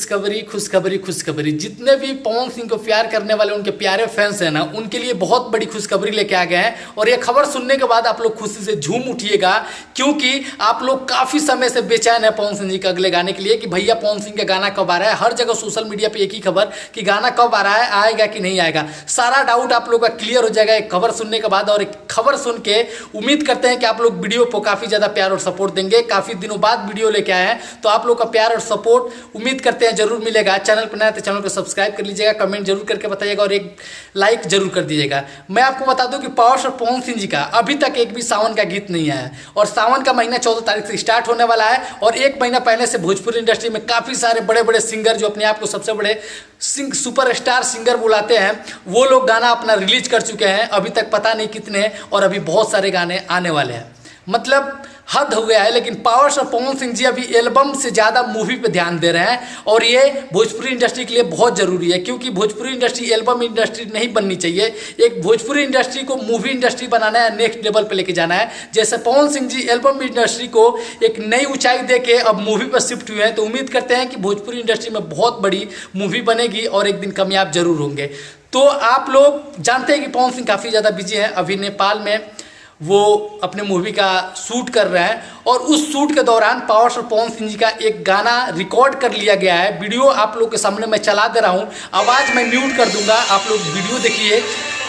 खुशखबरी खुशखबरी खुशखबरी। जितने भी पवन सिंह को प्यार करने वाले उनके प्यारे फैंस हैं ना, उनके लिए बहुत बड़ी खुशखबरी लेके आ गए हैं। और ये खबर सुनने के बाद आप लोग खुशी से झूम उठिएगा, क्योंकि आप लोग काफ़ी समय से बेचैन है पवन सिंह जी के अगले गाने के लिए कि भैया पवन सिंह का गाना कब आ रहा है। हर जगह सोशल मीडिया पर एक ही खबर कि गाना कब आ रहा है, आएगा कि नहीं आएगा। सारा डाउट आप लोग का क्लियर हो जाएगा एक खबर सुनने के बाद। और एक खबर सुन के उम्मीद करते हैं कि आप लोग वीडियो को काफ़ी ज़्यादा प्यार और सपोर्ट देंगे। काफ़ी दिनों बाद वीडियो लेके आए हैं, तो आप लोग का प्यार और सपोर्ट उम्मीद करते हैं जरूर मिलेगा। चैनल पर नया तो चैनल को सब्सक्राइब कर लीजिएगा, कमेंट जरूर करके बताइएगा और एक लाइक जरूर कर दीजिएगा। मैं आपको बता दूं कि पावर स्टार पवन सिंह जी का अभी तक एक भी सावन का गीत नहीं आया है। और सावन का महीना 14 तारीख से स्टार्ट होने वाला है। और एक महीना पहले से भोजपुरी इंडस्ट्री में काफ़ी सारे बड़े बड़े सिंगर जो अपने आप को सबसे बड़े सुपरस्टार सिंगर बुलाते हैं, वो लोग गाना अपना रिलीज कर चुके हैं। अभी तक पता नहीं कितने, और अभी बहुत सारे गाने आने वाले हैं। मतलब हद हो गया है। लेकिन पावर स्टार पवन सिंह जी अभी एल्बम से ज़्यादा मूवी पे ध्यान दे रहे हैं, और ये भोजपुरी इंडस्ट्री के लिए बहुत ज़रूरी है। क्योंकि भोजपुरी इंडस्ट्री एल्बम इंडस्ट्री नहीं बननी चाहिए। एक भोजपुरी इंडस्ट्री को मूवी इंडस्ट्री बनाना है, नेक्स्ट लेवल पे लेके जाना है। जैसे पवन सिंह जी एल्बम इंडस्ट्री को एक नई ऊंचाई दे के अब मूवी पर शिफ्ट हुए हैं, तो उम्मीद करते हैं कि भोजपुरी इंडस्ट्री में बहुत बड़ी मूवी बनेगी और एक दिन कामयाब जरूर होंगे। तो आप लोग जानते हैं कि पवन सिंह काफ़ी ज़्यादा बिजी हैं। अभी नेपाल में वो अपने मूवी का शूट कर रहे हैं, और उस शूट के दौरान पावर स्टार पवन सिंह जी का एक गाना रिकॉर्ड कर लिया गया है। वीडियो आप लोग के सामने मैं चला दे रहा हूँ, आवाज़ मैं म्यूट कर दूंगा, आप लोग वीडियो देखिए।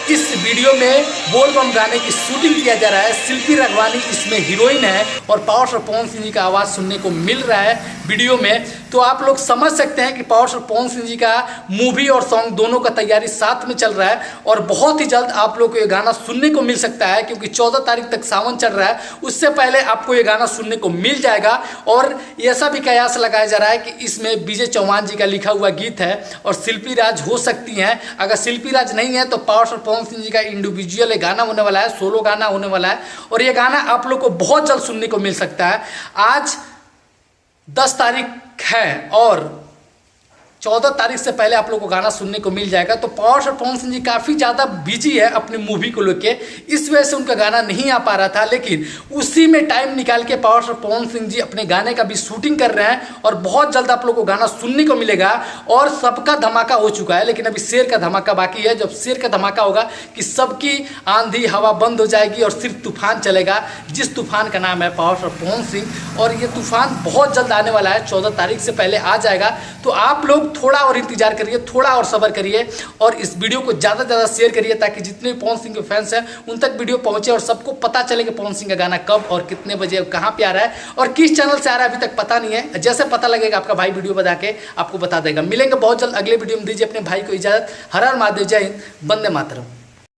इस वीडियो में बोल बम गाने की शूटिंग किया जा रहा है। शिल्पी राघवानी इसमें हीरोइन है, और पावर स्टार पवन सिंह जी का आवाज़ सुनने को मिल रहा है वीडियो में। तो आप लोग समझ सकते हैं कि पावर स्टार पवन सिंह जी का मूवी और सॉन्ग दोनों का तैयारी साथ में चल रहा है। और बहुत ही जल्द आप लोग को ये गाना सुनने को मिल सकता है, क्योंकि 14 तारीख तक सावन चल रहा है। उससे पहले आपको ये गाना सुनने को मिल जाएगा। और ऐसा भी कयास लगाया जा रहा है कि इसमें विजय चौहान जी का लिखा हुआ गीत है, और शिल्पी राज हो सकती हैं। अगर शिल्पी राज नहीं है तो पावर स्टार पवन सिंह जी का इंडिविजुअल गाना होने वाला है, सोलो गाना होने वाला है। और ये गाना आप लोग को बहुत जल्द सुनने को मिल सकता है। आज 10 तारीख है और 14 तारीख से पहले आप लोग को गाना सुनने को मिल जाएगा। तो पावर स्टार पवन सिंह जी काफ़ी ज़्यादा बिजी है अपनी मूवी को लेके, इस वजह से उनका गाना नहीं आ पा रहा था। लेकिन उसी में टाइम निकाल के पावर स्टार पवन सिंह जी अपने गाने का भी शूटिंग कर रहे हैं, और बहुत जल्द आप लोग को गाना सुनने को मिलेगा। और सबका धमाका हो चुका है, लेकिन अभी शेर का धमाका बाकी है। जब शेर का धमाका होगा कि सबकी आंधी हवा बंद हो जाएगी और सिर्फ तूफान चलेगा, जिस तूफान का नाम है पावर स्टार पवन सिंह। और ये तूफान बहुत जल्द आने वाला है, 14 तारीख से पहले आ जाएगा। तो आप लोग थोड़ा और इंतजार करिए, थोड़ा और सब्र करिए, और इस वीडियो को ज़्यादा से ज़्यादा शेयर करिए, ताकि जितने भी पवन सिंह के फैंस हैं उन तक वीडियो पहुंचे और सबको पता चले कि पवन सिंह का गाना कब और कितने बजे कहां पे आ रहा है और किस चैनल से आ रहा है। अभी तक पता नहीं है, जैसे पता लगेगा आपका भाई वीडियो बना के आपको बता देगा। मिलेंगे बहुत जल्द अगले वीडियो में। दीजिए अपने भाई को इजाज़त। हर हर महादेव, जय हिंद, वंदे मातरम।